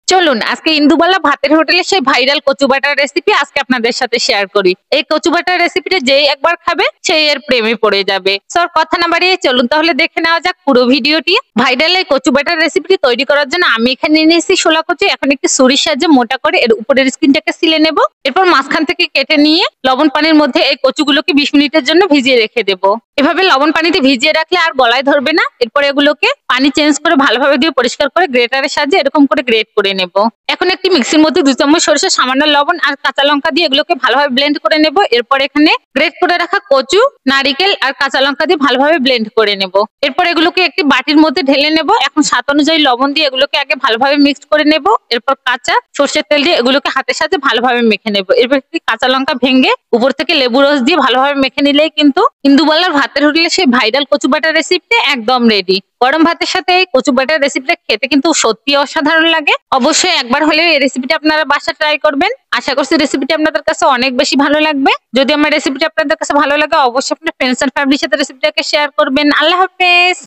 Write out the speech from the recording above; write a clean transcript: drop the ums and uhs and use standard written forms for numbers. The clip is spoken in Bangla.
চলুন আজকে ইন্দুবালা ভাতের হোটেলে সেই ভাইরাল কচু বাটার রেসিপি আজকে আপনাদের সাথে শেয়ার করি। এই কচু বাটার রেসিপিটা যেই একবার খাবে সেই এর প্রেমে পড়ে যাবে। সর কথা না বাড়িয়ে চলুন তাহলে দেখে নেওয়া যাক পুরো ভিডিওটি। ভাইরাল এই কচু বাটার রেসিপিটি তৈরি করার জন্য আমি এখানে নিয়েছি শোলা কচু। এখন একটি ছুরির সাহায্যে মোটা করে এর উপরের স্কিনটাকে ছিলে নেব। এরপর মাঝখান থেকে কেটে নিয়ে লবণ পানির মধ্যে এই কচুগুলোকে 20 মিনিটের জন্য ভিজিয়ে রেখে দেব। এভাবে লবণ পানিতে ভিজিয়ে রাখলে আর গলায় ধরবে না। এরপর এগুলোকে পানি চেঞ্জ করে ভালোভাবে দিয়ে পরিষ্কার করে গ্রেটারের সাহায্যে এরকম করে গ্রেট করে নেব। এখন একটি মিক্সির মধ্যে 2 চামচ সরিষা, সামান্য লবণ আর কাঁচা লঙ্কা দিয়ে এগুলোকে ভালোভাবে ব্লেন্ড করে নেব। এরপর এখানে গ্রেট করে রাখা কচু, নারিকেল আর কাঁচা লঙ্কা দিয়ে ভালোভাবে ব্লেন্ড করে নেব। এরপর এগুলোকে একটি বাটির মধ্যে ঢেলে নেব। এখন স্বাদ অনুযায়ী লবণ দিয়ে এগুলোকে আগে ভালোভাবে মিক্সড করে নেব। এরপর কাঁচা সর্ষের তেল দিয়ে এগুলোকে হাতের সাথে ভালোভাবে মেখে নেব। এরপর একটি কাঁচা লঙ্কা ভেঙে উপর থেকে লেবু রস দিয়ে ভালোভাবে মেখে নিলেই কিন্তু ইন্দুবালার ভাতের হোটেলে সেই ভাইরাল কচু বাটার রেসিপিটা একদম রেডি। গরম ভাতের সাথে এই কচু বাটার রেসিপিটা খেতে কিন্তু সত্যি অসাধারণ লাগে। অবশ্যই একবার হলে এই রেসিপিটা আপনারা বাসায় ট্রাই করবেন। আশা করছি রেসিপিটা আপনাদের কাছে অনেক বেশি ভালো লাগবে। যদি আমার রেসিপিটা আপনাদের কাছে ভালো লাগে অবশ্যই আপনার ফ্রেন্ডস এন্ড ফ্যামিলির সাথে রেসিপিটাকে শেয়ার করবেন। আল্লাহ হাফেজ।